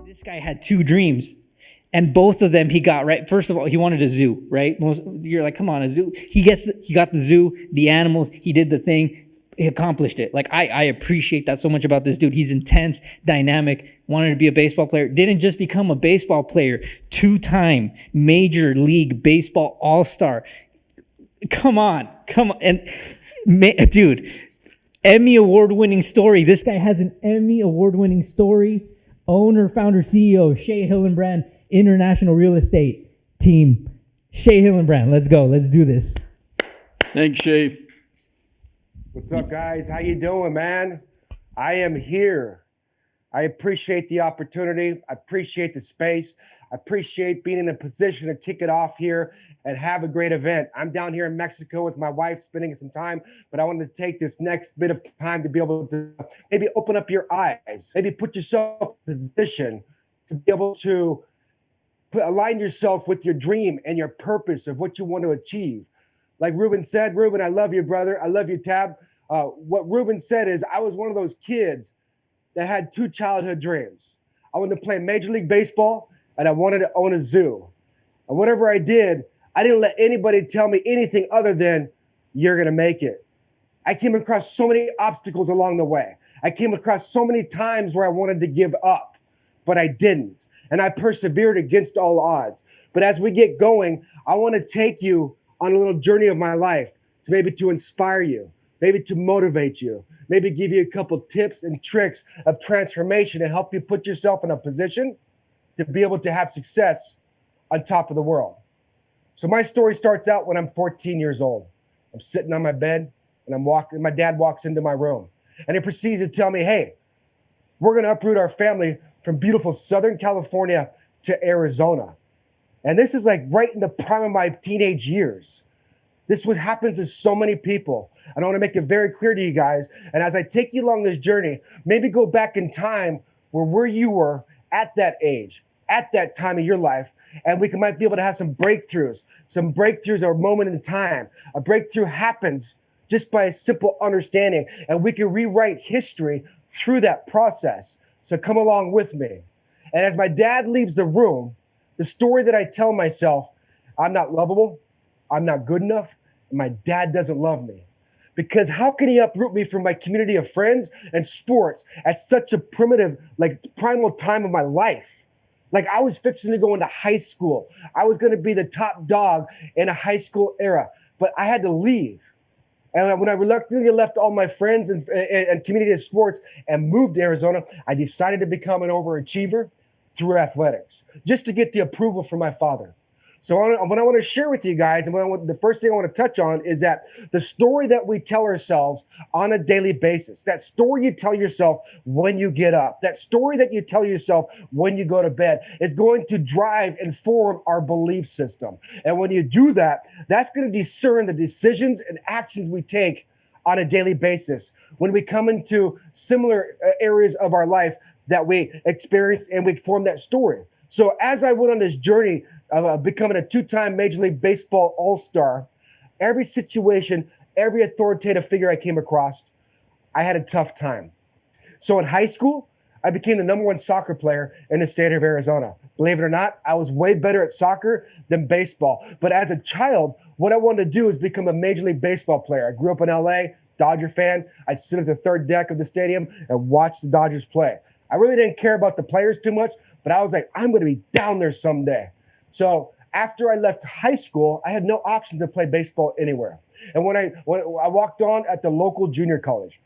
This guy had two dreams, and both of them he got right. First of all, he wanted a zoo, right? You're like, come on, a zoo. He got the zoo, the animals. He did the thing. He accomplished it. Like I appreciate that so much about this dude. He's intense, dynamic. Wanted to be a baseball player. Didn't just become a baseball player. 2-time Major League Baseball All-Star. Come on, and dude. Emmy award-winning story. This guy has an Emmy award-winning story. Owner, founder, CEO, Shea Hillenbrand, International Real Estate Team. Shea Hillenbrand, let's go. Let's do this. Thanks, Shea. What's up, guys? How you doing, man? I am here. I appreciate the opportunity. I appreciate the space. I appreciate being in a position to kick it off here and have a great event. I'm down here in Mexico with my wife, spending some time, but I wanted to take this next bit of time to be able to maybe open up your eyes, maybe put yourself in a position to be able to align yourself with your dream and your purpose of what you want to achieve. Like Ruben said, Ruben, I love you, brother. I love you, Tab. What Ruben said is I was one of those kids that had two childhood dreams. I wanted to play Major League Baseball and I wanted to own a zoo. And whatever I did, I didn't let anybody tell me anything other than you're going to make it. I came across so many obstacles along the way. I came across so many times where I wanted to give up, but I didn't. And I persevered against all odds. But as we get going, I want to take you on a little journey of my life to maybe to inspire you, maybe to motivate you, maybe give you a couple tips and tricks of transformation to help you put yourself in a position to be able to have success on top of the world. So my story starts out when I'm 14 years old. I'm sitting on my bed and my dad walks into my room and he proceeds to tell me, hey, we're going to uproot our family from beautiful Southern California to Arizona. And this is like right in the prime of my teenage years. This what happens to so many people. And I want to make it very clear to you guys. And as I take you along this journey, maybe go back in time where you were at that age, at that time of your life, and we might be able to have some breakthroughs. Some breakthroughs are a moment in time. A breakthrough happens just by a simple understanding, and we can rewrite history through that process. So come along with me. And as my dad leaves the room, the story that I tell myself, I'm not lovable, I'm not good enough, and my dad doesn't love me. Because how can he uproot me from my community of friends and sports at such a primitive, like primal time of my life? Like I was fixing to go into high school. I was going to be the top dog in a high school era, but I had to leave. And when I reluctantly left all my friends and community of sports and moved to Arizona, I decided to become an overachiever through athletics, just to get the approval from my father. So what I want to share with you guys, and the first thing I want to touch on is that the story that we tell ourselves on a daily basis, that story you tell yourself when you get up, that story that you tell yourself when you go to bed is going to drive and form our belief system. And when you do that, that's going to discern the decisions and actions we take on a daily basis when we come into similar areas of our life that we experience and we form that story. So as I went on this journey of becoming a 2-time Major League Baseball All-Star, every situation, every authoritative figure I came across, I had a tough time. So in high school, I became the #1 soccer player in the state of Arizona. Believe it or not, I was way better at soccer than baseball. But as a child, what I wanted to do is become a Major League Baseball player. I grew up in LA, Dodger fan. I'd sit at the third deck of the stadium and watch the Dodgers play. I really didn't care about the players too much, but I was like, I'm going to be down there someday. So after I left high school, I had no option to play baseball anywhere. And when I walked on at the local junior college,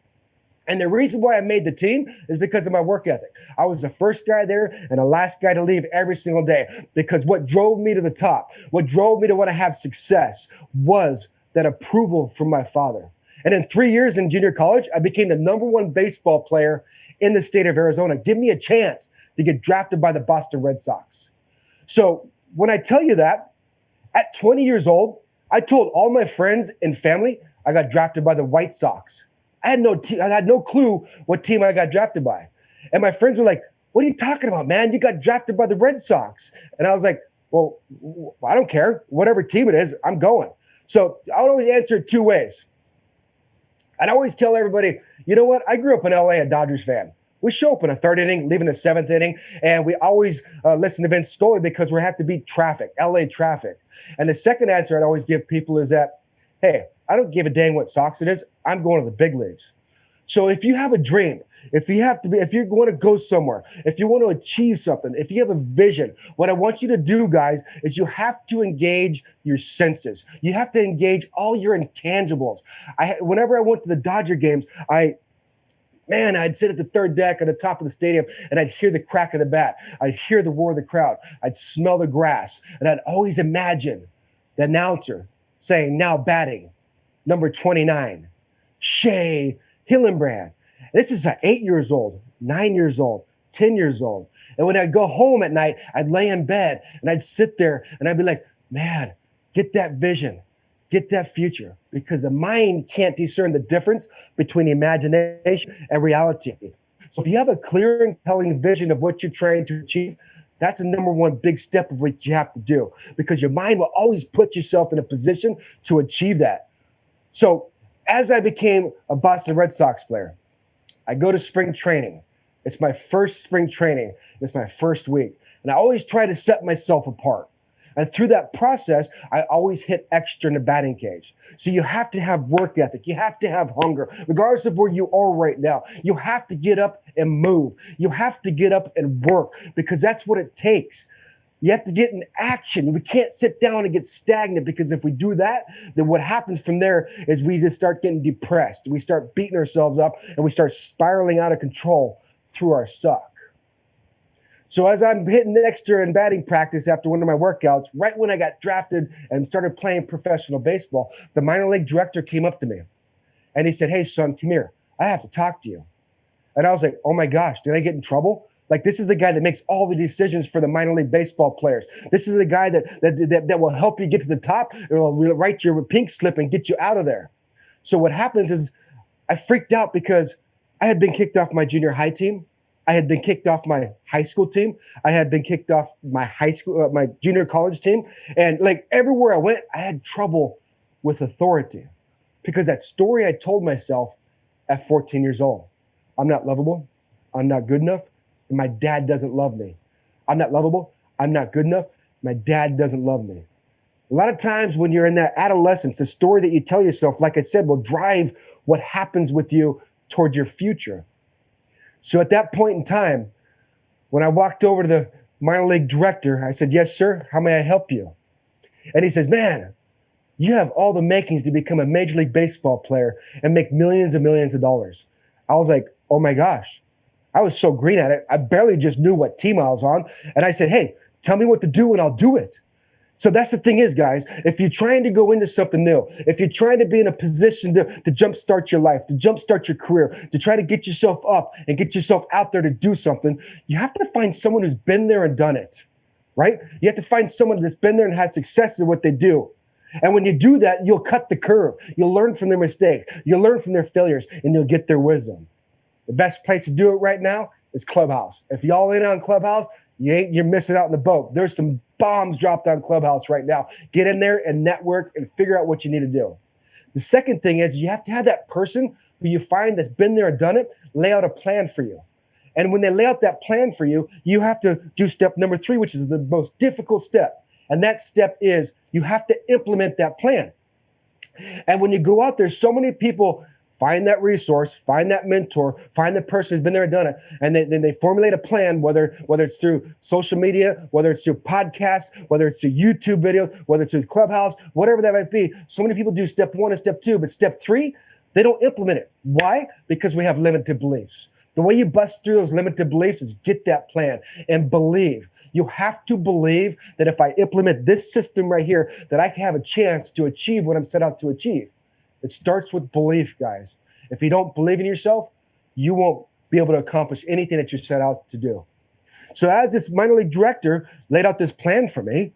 and the reason why I made the team is because of my work ethic. I was the first guy there and the last guy to leave every single day, because what drove me to the top, what drove me to want to have success was that approval from my father. And in 3 years in junior college, I became the #1 baseball player in the state of Arizona. Give me a chance to get drafted by the Boston Red Sox. So when I tell you that, at 20 years old, I told all my friends and family I got drafted by the White Sox. I had no clue what team I got drafted by. And my friends were like, what are you talking about, man? You got drafted by the Red Sox. And I was like, well, I don't care. Whatever team it is, I'm going. So I would always answer it two ways. I'd always tell everybody, you know what? I grew up in LA, a Dodgers fan. We show up in a third inning, leave in the seventh inning, and we always listen to Vince Scully because we have to beat traffic, LA traffic. And the second answer I'd always give people is that, hey, I don't give a dang what Sox it is. I'm going to the big leagues. So if you have a dream, if you want to go somewhere, if you want to achieve something, if you have a vision, what I want you to do, guys, is you have to engage your senses. You have to engage all your intangibles. Whenever I went to the Dodger games, I'd sit at the third deck at the top of the stadium and I'd hear the crack of the bat. I'd hear the roar of the crowd. I'd smell the grass. And I'd always imagine the announcer saying, now batting, number 29, Shea, Hillenbrand. This is at 8 years old, 9 years old, 10 years old. And when I'd go home at night, I'd lay in bed and I'd sit there and I'd be like, man, get that vision, get that future, because the mind can't discern the difference between imagination and reality. So if you have a clear and compelling vision of what you're trying to achieve, that's the number one big step of what you have to do, because your mind will always put yourself in a position to achieve that. So as I became a Boston Red Sox player, I go to spring training. It's my first spring training. It's my first week. And I always try to set myself apart. And through that process, I always hit extra in the batting cage. So you have to have work ethic. You have to have hunger, regardless of where you are right now. You have to get up and move. You have to get up and work, because that's what it takes. You have to get in action. We can't sit down and get stagnant, because if we do that, then what happens from there is we just start getting depressed. We start beating ourselves up and we start spiraling out of control through our suck. So as I'm hitting extra in batting practice after one of my workouts, right when I got drafted and started playing professional baseball, the minor league director came up to me and he said, hey, son, come here. I have to talk to you. And I was like, oh my gosh, did I get in trouble? Like, this is the guy that makes all the decisions for the minor league baseball players. This is the guy that will help you get to the top, or will write your pink slip and get you out of there. So what happens is I freaked out because I had been kicked off my junior high team. I had been kicked off my high school team. I had been kicked off my my junior college team. And like everywhere I went, I had trouble with authority, because that story I told myself at 14 years old. I'm not lovable. I'm not good enough. And my dad doesn't love me. I'm not lovable. I'm not good enough. My dad doesn't love me. A lot of times when you're in that adolescence, the story that you tell yourself, like I said, will drive what happens with you toward your future. So at that point in time, when I walked over to the minor league director, I said, yes, sir, how may I help you? And he says, man, you have all the makings to become a Major League Baseball player and make millions and millions of dollars. I was like, oh my gosh. I was so green at it. I barely just knew what team I was on. And I said, hey, tell me what to do and I'll do it. So that's the thing is, guys, if you're trying to go into something new, if you're trying to be in a position to jumpstart your life, to jumpstart your career, to try to get yourself up and get yourself out there to do something, you have to find someone who's been there and done it, right? You have to find someone that's been there and has success in what they do. And when you do that, you'll cut the curve. You'll learn from their mistakes. You'll learn from their failures, and you'll get their wisdom. The best place to do it right now is Clubhouse. If y'all in on Clubhouse, you're missing out on the boat. There's some bombs dropped on Clubhouse right now. Get in there and network and figure out what you need to do. The second thing is you have to have that person who you find that's been there and done it, lay out a plan for you. And when they lay out that plan for you, you have to do step number 3, which is the most difficult step. And that step is you have to implement that plan. And when you go out there, so many people find that resource, find that mentor, find the person who's been there and done it, and then they formulate a plan, whether it's through social media, whether it's through podcasts, whether it's through YouTube videos, whether it's through Clubhouse, whatever that might be. So many people do step 1 and step 2, but step 3, they don't implement it. Why? Because we have limited beliefs. The way you bust through those limited beliefs is get that plan and believe. You have to believe that if I implement this system right here, that I can have a chance to achieve what I'm set out to achieve. It starts with belief, guys. If you don't believe in yourself, you won't be able to accomplish anything that you're set out to do. So as this minor league director laid out this plan for me,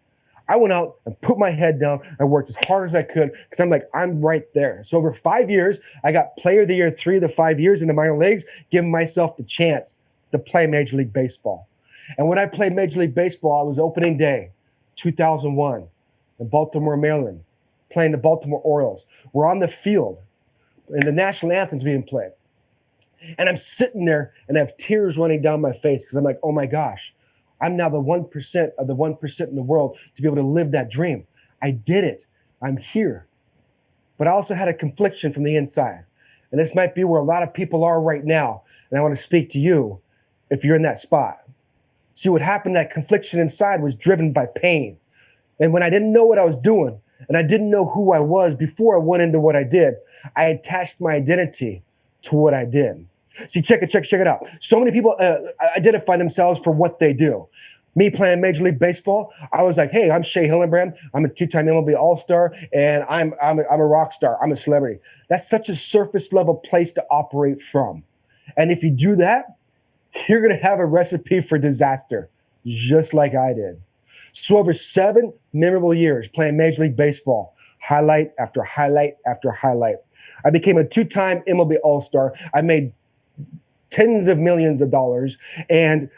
I went out and put my head down and worked as hard as I could, because I'm like, I'm right there. So over 5 years, I got Player of the Year 3 of the 5 years in the minor leagues, giving myself the chance to play Major League Baseball. And when I played Major League Baseball, it was opening day, 2001, in Baltimore, Maryland, playing the Baltimore Orioles. We're on the field, and the national anthem's being played. And I'm sitting there and I have tears running down my face because I'm like, oh my gosh, I'm now the 1% of the 1% in the world to be able to live that dream. I did it. I'm here. But I also had a confliction from the inside. And this might be where a lot of people are right now. And I want to speak to you if you're in that spot. See, what happened, that confliction inside was driven by pain. And when I didn't know what I was doing and I didn't know who I was before I went into what I did, I attached my identity to what I did. See, check it out. So many people identify themselves for what they do. Me playing Major League Baseball, I was like, hey, I'm Shea Hillenbrand. I'm a two-time MLB All-Star, and I'm a rock star. I'm a celebrity. That's such a surface level place to operate from. And if you do that, you're going to have a recipe for disaster, just like I did. So over 7 memorable years playing Major League Baseball, highlight after highlight after highlight. I became a two-time MLB All-Star. I made tens of millions of dollars, and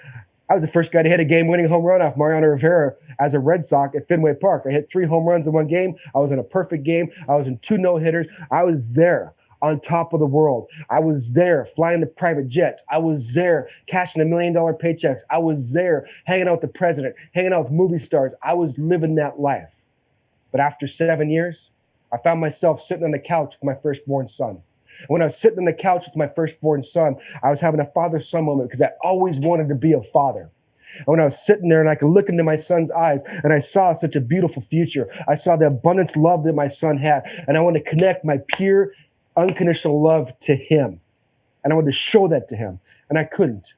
I was the first guy to hit a game-winning home run off Mariano Rivera as a Red Sox at Fenway Park. I hit 3 home runs in one game. I was in a perfect game. I was in 2 no-hitters. I was there on top of the world. I was there flying the private jets. I was there cashing $1 million paychecks. I was there hanging out with the president, hanging out with movie stars. I was living that life. But after 7 years, I found myself sitting on the couch with my firstborn son. When I was sitting on the couch with my firstborn son, I was having a father-son moment because I always wanted to be a father. And when I was sitting there and I could look into my son's eyes and I saw such a beautiful future, I saw the abundance love that my son had, and I wanted to connect my pure, unconditional love to him. And I wanted to show that to him, and I couldn't.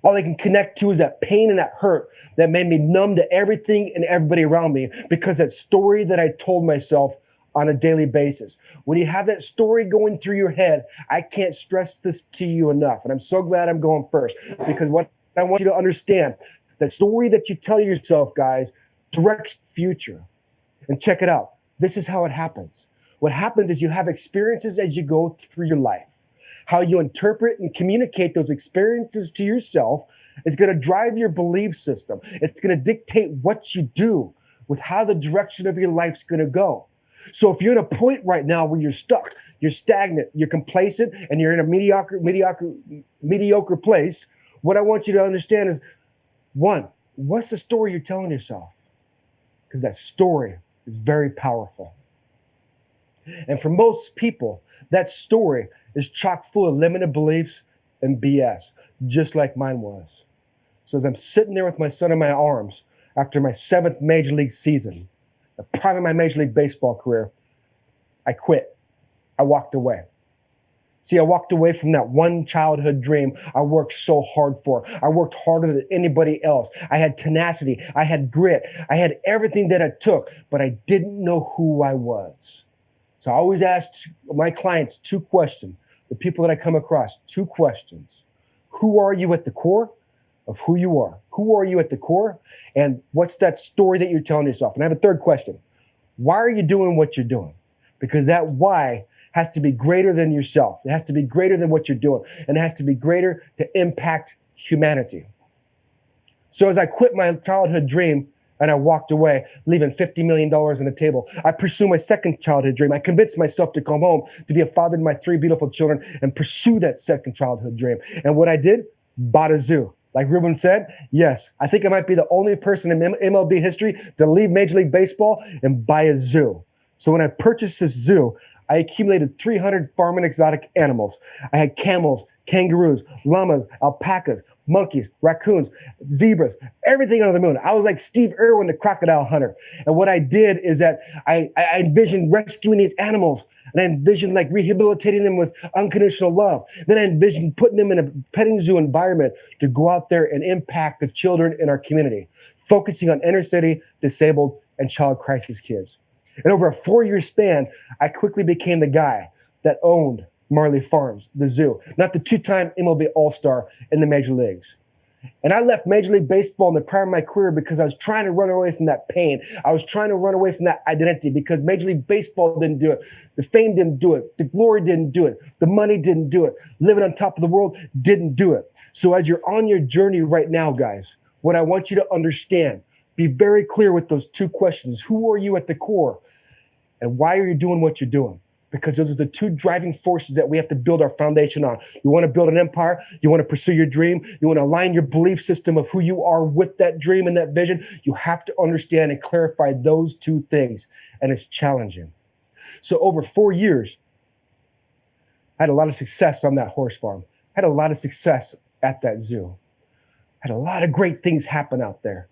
All I can connect to is that pain and that hurt that made me numb to everything and everybody around me because that story that I told myself on a daily basis. When you have that story going through your head, I can't stress this to you enough. And I'm so glad I'm going first because what I want you to understand, that story that you tell yourself, guys, directs the future. And check it out. This is how it happens. What happens is you have experiences as you go through your life. How you interpret and communicate those experiences to yourself is going to drive your belief system. It's going to dictate what you do with how the direction of your life's going to go. So if you're at a point right now where you're stuck, you're stagnant, you're complacent, and you're in a mediocre place, what I want you to understand is, 1, what's the story you're telling yourself? Because that story is very powerful. And for most people, that story is chock full of limited beliefs and BS, just like mine was. So as I'm sitting there with my son in my arms after my 7th Major League season, the prime of my Major League Baseball career, I quit. I walked away. See, I walked away from that one childhood dream I worked so hard for. I worked harder than anybody else. I had tenacity. I had grit. I had everything that it took, but I didn't know who I was. So I always ask my clients 2 questions, the people that I come across, 2 questions. Who are you at the core of who you are? Who are you at the core? And what's that story that you're telling yourself? And I have a 3rd question. Why are you doing what you're doing? Because that why has to be greater than yourself. It has to be greater than what you're doing. And it has to be greater to impact humanity. So as I quit my childhood dream and I walked away, leaving $50 million on the table, I pursued my 2nd childhood dream. I convinced myself to come home, to be a father to my 3 beautiful children and pursue that 2nd childhood dream. And what I did, bought a zoo. Like Ruben said, yes, I think I might be the only person in MLB history to leave Major League Baseball and buy a zoo. So when I purchased this zoo, I accumulated 300 farm and exotic animals. I had camels, kangaroos, llamas, alpacas, monkeys, raccoons, zebras, everything under the moon. I was like Steve Irwin, the crocodile hunter. And what I did is that I envisioned rescuing these animals, and I envisioned like rehabilitating them with unconditional love. Then I envisioned putting them in a petting zoo environment to go out there and impact the children in our community, focusing on inner city, disabled, and child crisis kids. And over a 4-year span, I quickly became the guy that owned Marley Farms, the zoo, not the 2-time MLB All-Star in the major leagues. And I left Major League Baseball in the prime of my career because I was trying to run away from that pain. I was trying to run away from that identity because Major League Baseball didn't do it. The fame didn't do it. The glory didn't do it. The money didn't do it. Living on top of the world didn't do it. So as you're on your journey right now, guys, what I want you to understand, be very clear with those 2 questions. Who are you at the core? And why are you doing what you're doing? because those are the two driving forces that we have to build our foundation on. You want to build an empire, you want to pursue your dream, you want to align your belief system of who you are with that dream and that vision, you have to understand and clarify those two things. And it's challenging. So over 4 years, I had a lot of success on that horse farm. I had a lot of success at that zoo. I had a lot of great things happen out there.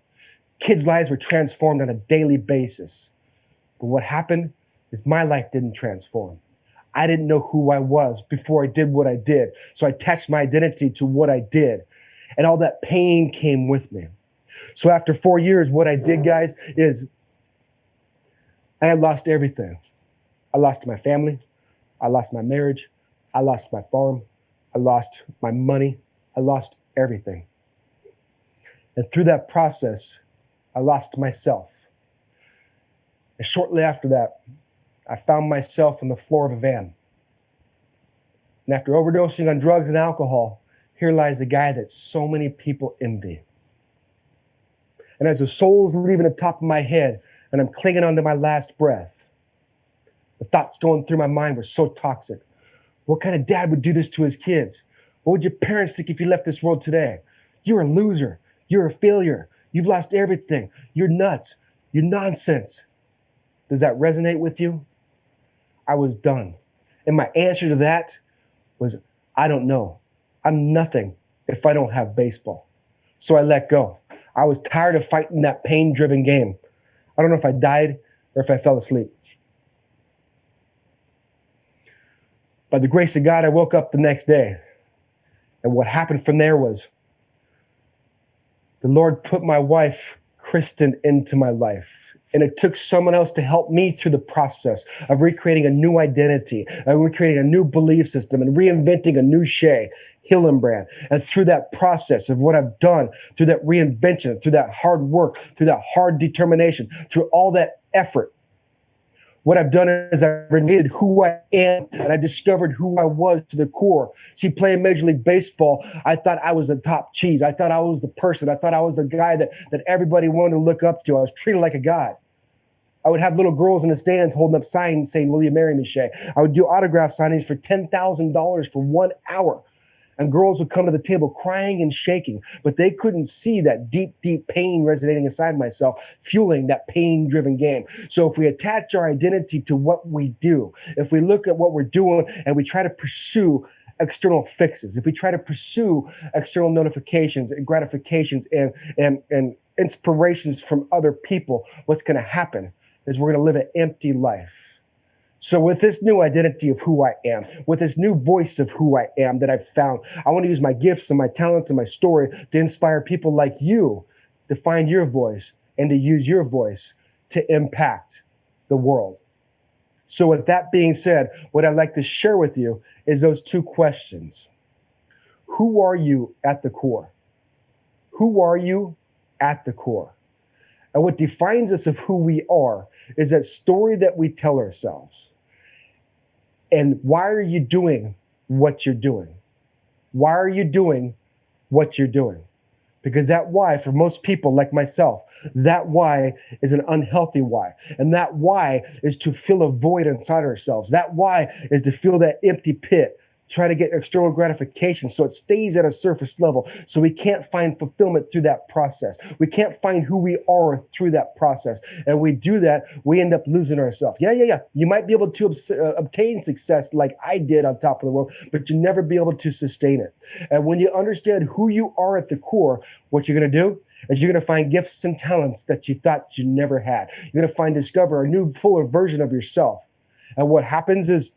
Kids' lives were transformed on a daily basis. But what happened is my life didn't transform. I didn't know who I was before I did what I did. So I attached my identity to what I did. And all that pain came with me. So after 4 years, what I did, guys, is I had lost everything. I lost my family. I lost my marriage. I lost my farm. I lost my money. I lost everything. And through that process, I lost myself. And shortly after that, I found myself on the floor of a van. And after overdosing on drugs and alcohol, here lies the guy that so many people envy. And as the soul's leaving the top of my head and I'm clinging onto my last breath, the thoughts going through my mind were so toxic. What kind of dad would do this to his kids? What would your parents think if you left this world today? You're a loser. You're a failure. You've lost everything. You're nuts. You're nonsense. Does that resonate with you? I was done. And my answer to that was, I don't know. I'm nothing if I don't have baseball. So I let go. I was tired of fighting that pain-driven game. I don't know if I died or if I fell asleep. By the grace of God, I woke up the next day. And what happened from there was the Lord put my wife, Kristen, into my life. And it took someone else to help me through the process of recreating a new identity, of recreating a new belief system, and reinventing a new Shea, Hillenbrand. And through that process of what I've done, through that reinvention, through that hard work, through that hard determination, through all that effort, what I've done is I've renewed who I am, and I discovered who I was to the core. See, playing Major League Baseball, I thought I was the top cheese. I thought I was the person. I thought I was the guy that everybody wanted to look up to. I was treated like a god. I would have little girls in the stands holding up signs saying, "Will you marry me, Shea?" I would do autograph signings for $10,000 for 1 hour. And girls would come to the table crying and shaking, but they couldn't see that deep, deep pain resonating inside myself, fueling that pain-driven game. So if we attach our identity to what we do, if we look at what we're doing and we try to pursue external fixes, if we try to pursue external notifications and gratifications and inspirations from other people, what's going to happen is we're going to live an empty life. So with this new identity of who I am, with this new voice of who I am that I've found, I want to use my gifts and my talents and my story to inspire people like you to find your voice and to use your voice to impact the world. So with that being said, what I'd like to share with you is those two questions. Who are you at the core? Who are you at the core? And what defines us of who we are is that story that we tell ourselves. And why are you doing what you're doing? Why are you doing what you're doing? Because that why, for most people like myself, that why is an unhealthy why. And that why is to fill a void inside ourselves. That why is to fill that empty pit, try to get external gratification so it stays at a surface level, so we can't find fulfillment through that process. We can't find who we are through that process. And we do that, we end up losing ourselves. Yeah. You might be able to obtain success like I did on top of the world, but you never be able to sustain it. And when you understand who you are at the core, what you're going to do is you're going to find gifts and talents that you thought you never had. You're going to discover a new, fuller version of yourself. And what happens is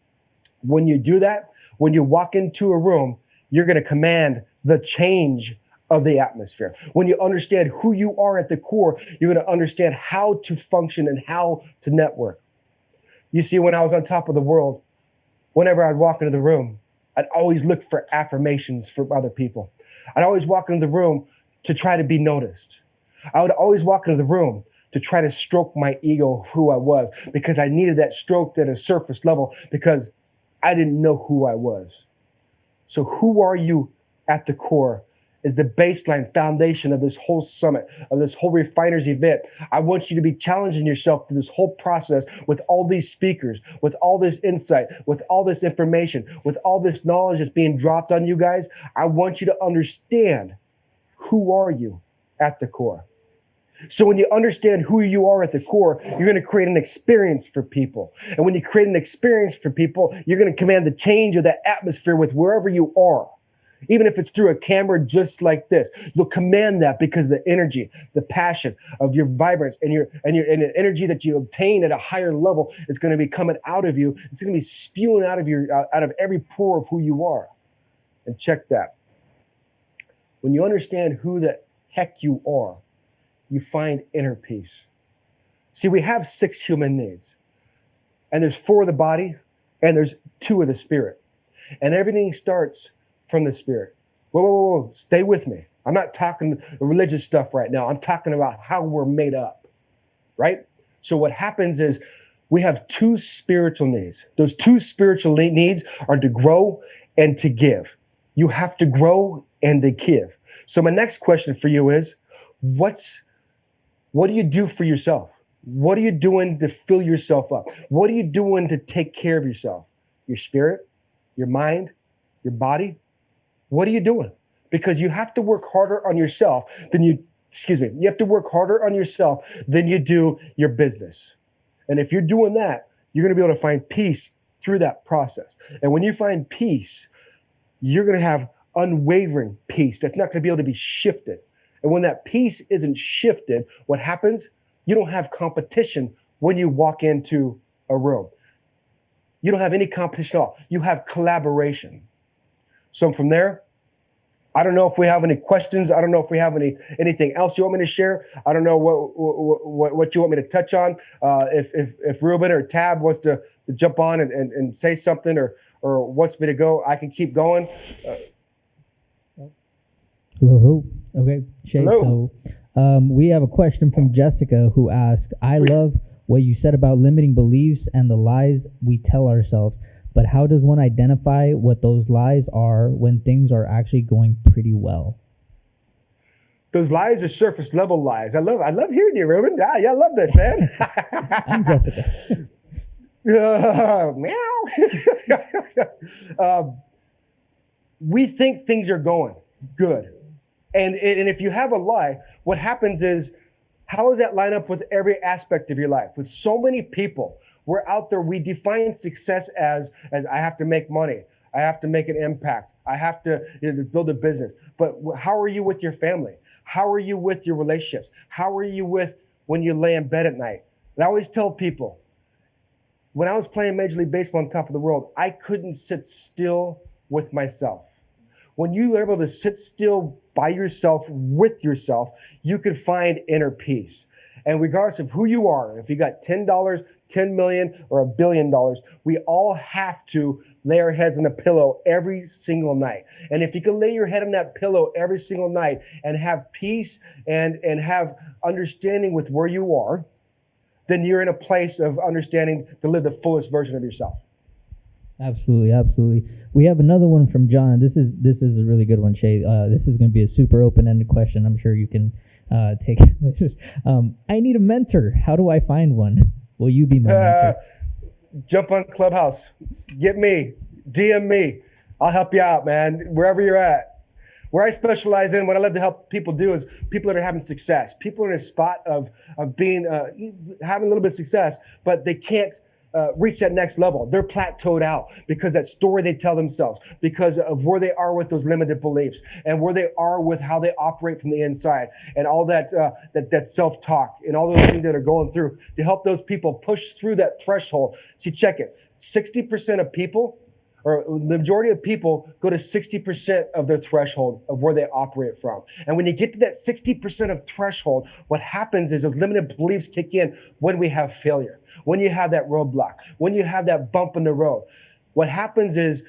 when you do that, when you walk into a room, you're going to command the change of the atmosphere. When you understand who you are at the core, you're going to understand how to function and how to network. You see, when I was on top of the world, whenever I'd walk into the room, I'd always look for affirmations from other people. I'd always walk into the room to try to be noticed. I would always walk into the room to try to stroke my ego of who I was, because I needed that stroke at a surface level, because I didn't know who I was. So who are you at the core is the baseline foundation of this whole summit, of this whole refiners event. I want you to be challenging yourself through this whole process with all these speakers, with all this insight, with all this information, with all this knowledge that's being dropped on you guys. I want you to understand, who are you at the core? So when you understand who you are at the core, you're going to create an experience for people. And when you create an experience for people, you're going to command the change of that atmosphere with wherever you are. Even if it's through a camera just like this, you'll command that because the energy, the passion of your vibrance and the energy that you obtain at a higher level is going to be coming out of you. It's going to be spewing out of every pore of who you are. And check that. When you understand who the heck you are, you find inner peace. See, we have 6 human needs, and there's 4 of the body, and there's 2 of the spirit, and everything starts from the spirit. Whoa, stay with me. I'm not talking religious stuff right now. I'm talking about how we're made up, right? So what happens is we have 2 spiritual needs. Those 2 spiritual needs are to grow and to give. You have to grow and to give. So my next question for you is, what do you do for yourself? What are you doing to fill yourself up? What are you doing to take care of yourself? Your spirit, your mind, your body? What are you doing? Because you have to work harder on yourself than you have to work harder on yourself than you do your business. And if you're doing that, you're going to be able to find peace through that process. And when you find peace, you're going to have unwavering peace that's not going to be able to be shifted. And when that peace isn't shifted, what happens? You don't have competition when you walk into a room. You don't have any competition at all. You have collaboration. So from there, I don't know if we have any questions. I don't know if we have anything else you want me to share. I don't know what you want me to touch on. If Ruben or Tab wants to jump on and say something or wants me to go, I can keep going. Hello. Okay, Shea. Hello. So we have a question from Jessica who asked, I love what you said about limiting beliefs and the lies we tell ourselves. But how does one identify what those lies are when things are actually going pretty well? Those lies are surface level lies. I love hearing you, Ruben. Yeah, I love this, man. I'm Jessica. Meow. We think things are going good. And if you have a lie, what happens is, how does that line up with every aspect of your life? With so many people, we're out there, we define success as I have to make money. I have to make an impact. I have to build a business. But how are you with your family? How are you with your relationships? How are you with when you lay in bed at night? And I always tell people, when I was playing Major League Baseball on top of the world, I couldn't sit still with myself. When you are able to sit still by yourself, with yourself, you can find inner peace. And regardless of who you are, if you got $10, 10 million, or $1 billion, we all have to lay our heads on a pillow every single night. And if you can lay your head on that pillow every single night and have peace and have understanding with where you are, then you're in a place of understanding to live the fullest version of yourself. Absolutely. We have another one from John. This is a really good one, Shea. This is going to be a super open-ended question. I'm sure you can take this. I need a mentor. How do I find one? Will you be my mentor? Jump on Clubhouse. Get me. DM me. I'll help you out, man. Wherever you're at. Where I specialize in, what I love to help people do is people that are having success. People are in a spot of being having a little bit of success, but they can't reach that next level. They're plateaued out because that story they tell themselves, because of where they are with those limited beliefs and where they are with how they operate from the inside and all that self-talk and all those things that are going through to help those people push through that threshold. See, check it. 60% of people, or the majority of people, go to 60% of their threshold of where they operate from. And when you get to that 60% of threshold, what happens is those limited beliefs kick in when we have failure, when you have that roadblock, when you have that bump in the road. What happens is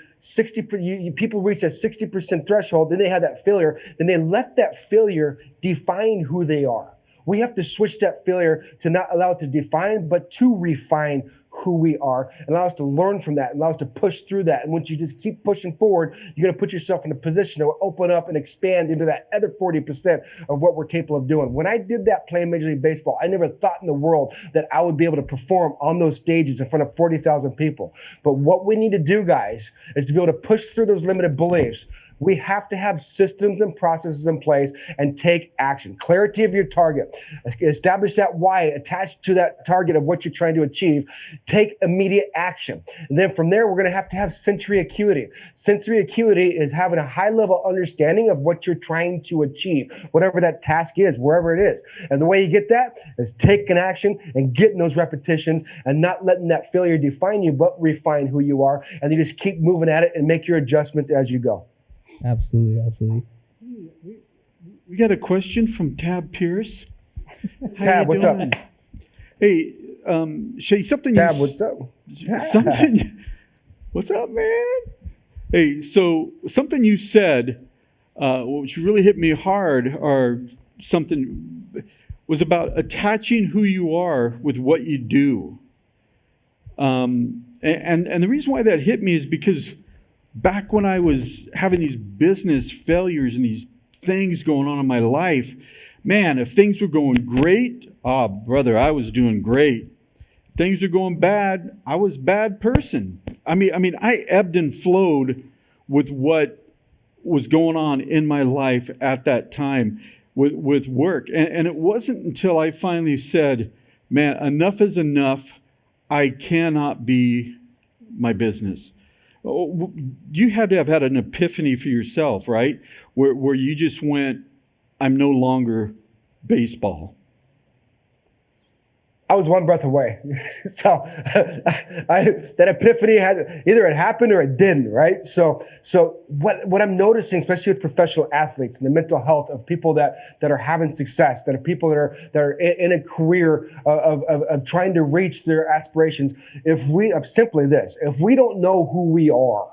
people reach that 60% threshold, then they have that failure, then they let that failure define who they are. We have to switch that failure to not allow it to define, but to refine who we are and allow us to learn from that, and allow us to push through that. And once you just keep pushing forward, you're going to put yourself in a position to open up and expand into that other 40% of what we're capable of doing. When I did that playing Major League Baseball, I never thought in the world that I would be able to perform on those stages in front of 40,000 people. But what we need to do, guys, is to be able to push through those limited beliefs. We have to have systems and processes in place and take action. Clarity of your target. Establish that why attached to that target of what you're trying to achieve. Take immediate action. And then from there, we're going to have sensory acuity. Sensory acuity is having a high level understanding of what you're trying to achieve, whatever that task is, wherever it is. And the way you get that is taking action and getting those repetitions and not letting that failure define you, but refine who you are. And you just keep moving at it and make your adjustments as you go. Absolutely. We got a question from Tab Pierce. Tab, what's up? Hey, Shea, something Tab, what's up? What's up, man? Hey, so something you said, which really hit me hard, or something was about attaching who you are with what you do. And the reason why that hit me is because back when I was having these business failures and these things going on in my life, man, if things were going great, oh, brother, I was doing great. Things were going bad, I was a bad person. I mean, I ebbed and flowed with what was going on in my life at that time with work. And it wasn't until I finally said, man, enough is enough. I cannot be my business. You had to have had an epiphany for yourself, right? Where you just went, I'm no longer baseball. I was one breath away. So that epiphany had either it happened or it didn't, right? So what I'm noticing, especially with professional athletes and the mental health of people that are having success, that are people that are in a career of trying to reach their aspirations, if we don't know who we are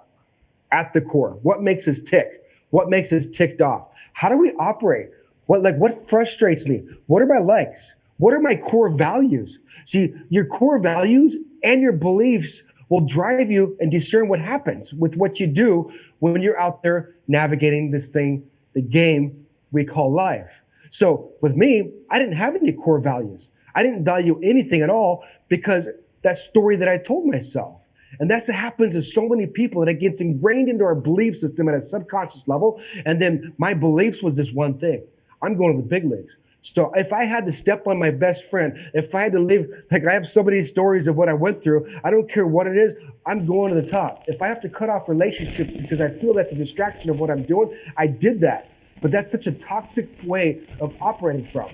at the core, what makes us tick, what makes us ticked off, how do we operate? What frustrates me? What are my likes? What are my core values? See, your core values and your beliefs will drive you and discern what happens with what you do when you're out there navigating this thing, the game we call life. So with me, I didn't have any core values. I didn't value anything at all because that story that I told myself. And that's what happens to so many people, that it gets ingrained into our belief system at a subconscious level. And then my beliefs was this one thing: I'm going to the big leagues. So if I had to step on my best friend, if I had to leave, like I have so many stories of what I went through, I don't care what it is, I'm going to the top. If I have to cut off relationships because I feel that's a distraction of what I'm doing, I did that. But that's such a toxic way of operating from.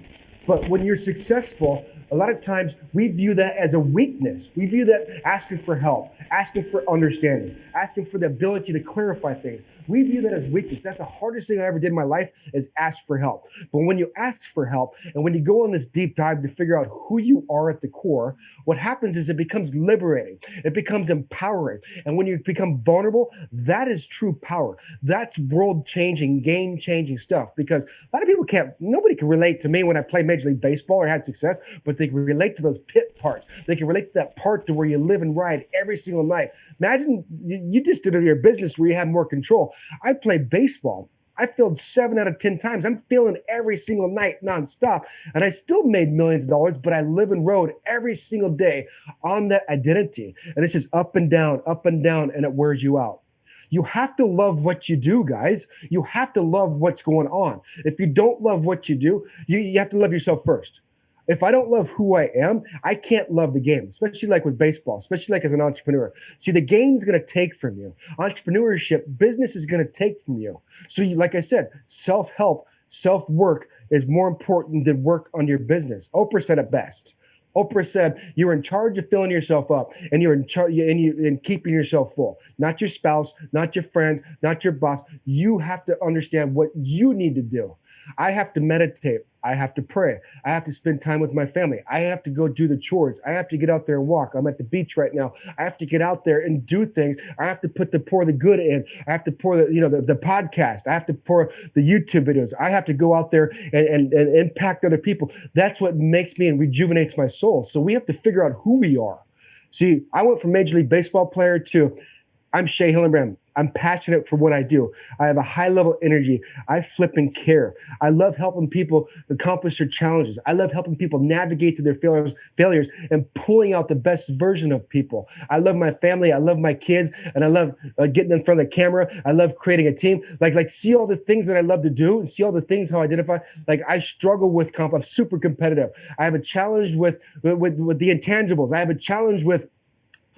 But when you're successful, a lot of times we view that as a weakness. We view that asking for help, asking for understanding, asking for the ability to clarify things. We view that as weakness. That's the hardest thing I ever did in my life, is ask for help. But when you ask for help and when you go on this deep dive to figure out who you are at the core, what happens is it becomes liberating. It becomes empowering. And when you become vulnerable, that is true power. That's world-changing, game-changing stuff, because a lot of people nobody can relate to me when I played Major League Baseball or had success, but they can relate to those pit parts. They can relate to that part to where you live and ride every single night. Imagine you just did your business where you had more control. I played baseball. I failed 7 out of 10 times. I'm failing every single night nonstop. And I still made millions of dollars, but I live and rode every single day on that identity. And it's just up and down, and it wears you out. You have to love what you do, guys. You have to love what's going on. If you don't love what you do, you have to love yourself first. If I don't love who I am, I can't love the game, especially like with baseball, especially like as an entrepreneur. See, the game's going to take from you. Entrepreneurship, business is going to take from you. So like I said, self-help, self-work is more important than work on your business. Oprah said it best. Oprah said, you're in charge of filling yourself up, and you're in charge and keeping yourself full. Not your spouse, not your friends, not your boss. You have to understand what you need to do. I have to meditate. I have to pray. I have to spend time with my family. I have to go do the chores. I have to get out there and walk. I'm at the beach right now. I have to get out there and do things. I have to pour the good in. I have to pour the podcast. I have to pour the YouTube videos. I have to go out there and impact other people. That's what makes me and rejuvenates my soul. So we have to figure out who we are. See, I went from Major League Baseball player to I'm Shea Hillenbrand. I'm passionate for what I do. I have a high level energy. I flip and care. I love helping people accomplish their challenges. I love helping people navigate through their failures and pulling out the best version of people. I love my family. I love my kids, and I love getting in front of the camera. I love creating a team. Like see all the things that I love to do and see all the things how I identify. Like I struggle with comp. I'm super competitive. I have a challenge with the intangibles. I have a challenge with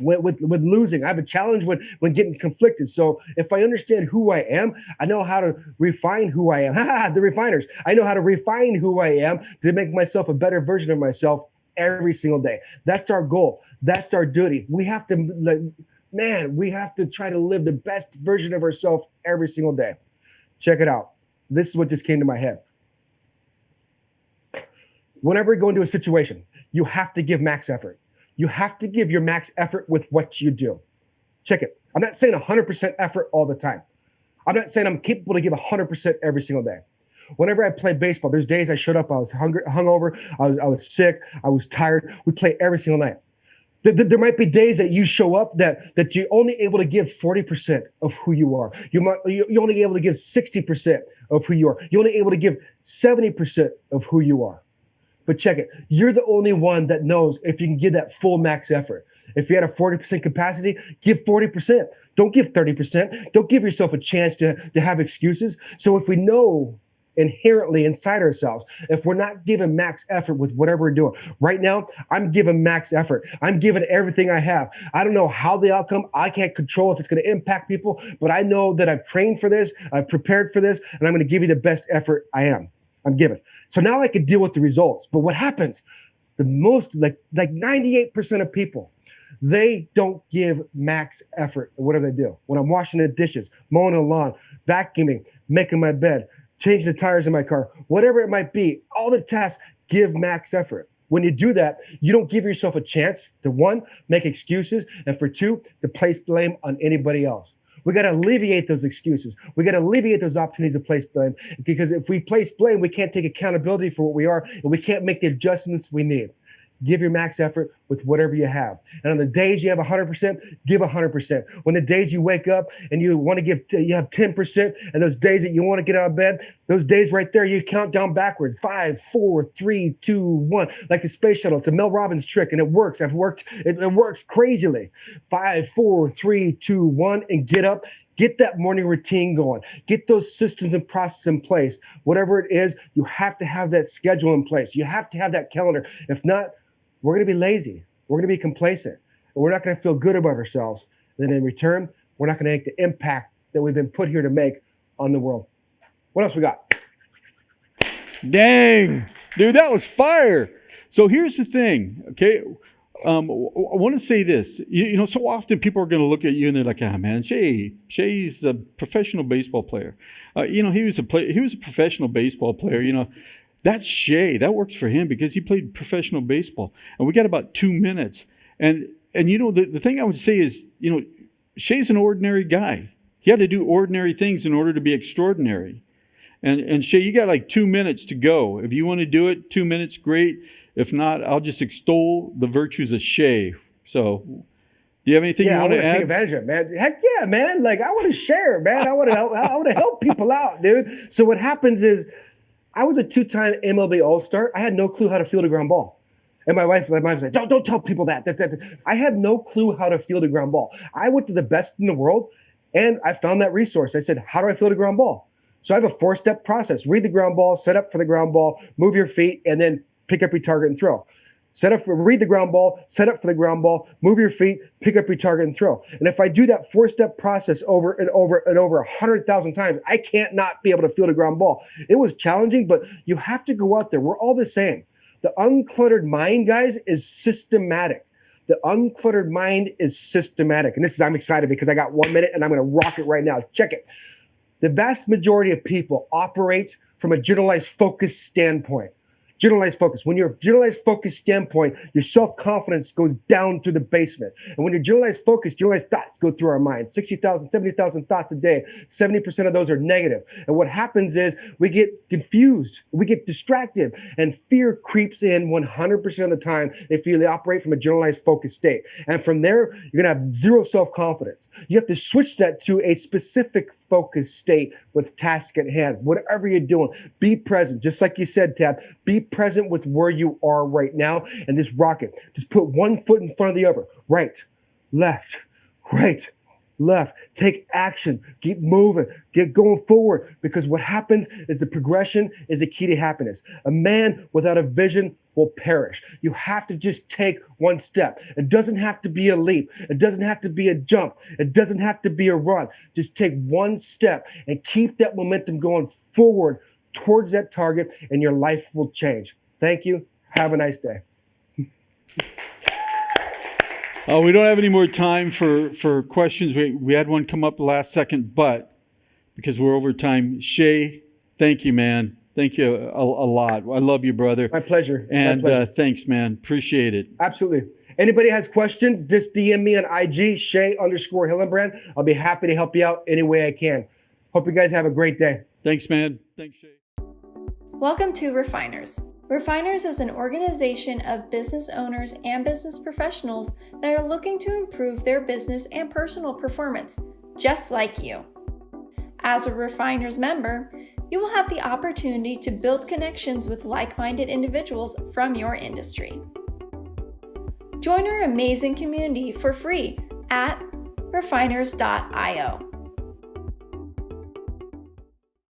losing. I have a challenge when getting conflicted. So if I understand who I am, I know how to refine who I am. The refiners. I know how to refine who I am to make myself a better version of myself every single day. That's our goal. That's our duty. We have to, we have to try to live the best version of ourselves every single day. Check it out. This is what just came to my head. Whenever you go into a situation, you have to give max effort. You have to give your max effort with what you do. Check it. I'm not saying 100% effort all the time. I'm not saying I'm capable to give 100% every single day. Whenever I play baseball, there's days I showed up, I was hungover, I was sick, I was tired. We play every single night. There might be days that you show up that you're only able to give 40% of who you are. You're only able to give 60% of who you are. You're only able to give 70% of who you are. But check it. You're the only one that knows if you can give that full max effort. If you had a 40% capacity, give 40%. Don't give 30%. Don't give yourself a chance to have excuses. So if we know inherently inside ourselves, if we're not giving max effort with whatever we're doing, right now, I'm giving max effort. I'm giving everything I have. I don't know how the outcome, I can't control if it's going to impact people, but I know that I've trained for this, I've prepared for this, and I'm going to give you the best effort I'm giving. So now I can deal with the results. But what happens? The most, like 98% of people, they don't give max effort in whatever they do. When I'm washing the dishes, mowing the lawn, vacuuming, making my bed, changing the tires in my car, whatever it might be, all the tasks give max effort. When you do that, you don't give yourself a chance to, one, make excuses, and for two, to place blame on anybody else. We got to alleviate those excuses. We got to alleviate those opportunities to place blame, because if we place blame, we can't take accountability for what we are, and we can't make the adjustments we need. Give your max effort with whatever you have. And on the days you have 100%, give 100%. When the days you wake up and you want to you have 10%, and those days that you want to get out of bed, those days right there, you count down backwards. 5, 4, 3, 2, 1. Like the space shuttle. It's a Mel Robbins trick, and it works. It works crazily. 5, 4, 3, 2, 1, and get up. Get that morning routine going. Get those systems and processes in place. Whatever it is, you have to have that schedule in place. You have to have that calendar. If not, we're going to be lazy. We're going to be complacent. And we're not going to feel good about ourselves. And then in return, we're not going to make the impact that we've been put here to make on the world. What else we got? Dang, dude, that was fire. So here's the thing, okay? I want to say this. You know, so often people are going to look at you and they're like, "Ah, man, Shea's a professional baseball player. He was a professional baseball player. You know, that's Shea. That works for him because he played professional baseball." And we got about 2 minutes. And you know, the thing I would say is, you know, Shea's an ordinary guy. He had to do ordinary things in order to be extraordinary. And Shea, you got like 2 minutes to go. If you want to do it, 2 minutes, great. If not, I'll just extol the virtues of Shea. So, do you have anything you want to add? Take advantage of it, man. Heck yeah, man. Like, I want to share, man. I want to help people out, dude. So what happens is, I was a 2-time MLB All-Star. I had no clue how to field a ground ball. And my wife said, don't tell people that. I had no clue how to field a ground ball. I went to the best in the world, and I found that resource. I said, how do I field a ground ball? So I have a 4-step process. Read the ground ball, set up for the ground ball, move your feet, and then pick up your target and throw. Read the ground ball, set up for the ground ball, move your feet, pick up your target and throw. And if I do that 4-step process over and over and over 100,000 times, I can't not be able to field a ground ball. It was challenging, but you have to go out there. We're all the same. The uncluttered mind, guys, is systematic. The uncluttered mind is systematic. And I'm excited because I got 1 minute and I'm going to rock it right now. Check it. The vast majority of people operate from a generalized focus standpoint. Generalized focus. When you're a generalized focus standpoint, your self-confidence goes down through the basement. And when you're generalized focus, generalized thoughts go through our mind. 60,000, 70,000 thoughts a day. 70% of those are negative. And what happens is we get confused, we get distracted, and fear creeps in 100% of the time if you operate from a generalized focus state. And from there, you're gonna have zero self-confidence. You have to switch that to a specific focus state with task at hand. Whatever you're doing, be present. Just like you said, Tab, be present with where you are right now and just rock it. Just put one foot in front of the other. Right, left, right, left. Take action. Keep moving. Get going forward, because what happens is the progression is the key to happiness. A man without a vision will perish. You have to just take one step. It doesn't have to be a leap. It doesn't have to be a jump. It doesn't have to be a run. Just take one step and keep that momentum going forward towards that target, and your life will change. Thank you. Have a nice day. We don't have any more time for questions. We had one come up last second, but because we're over time, Shea, thank you, man. Thank you a lot. I love you, brother. My pleasure. And My pleasure. thanks, man. Appreciate it. Absolutely. Anybody has questions, just DM me on IG, Shea_Hillenbrand. I'll be happy to help you out any way I can. Hope you guys have a great day. Thanks, man. Thanks, Shea. Welcome to Refiners. Refiners is an organization of business owners and business professionals that are looking to improve their business and personal performance, just like you. As a Refiners member, you will have the opportunity to build connections with like-minded individuals from your industry. Join our amazing community for free at refiners.io.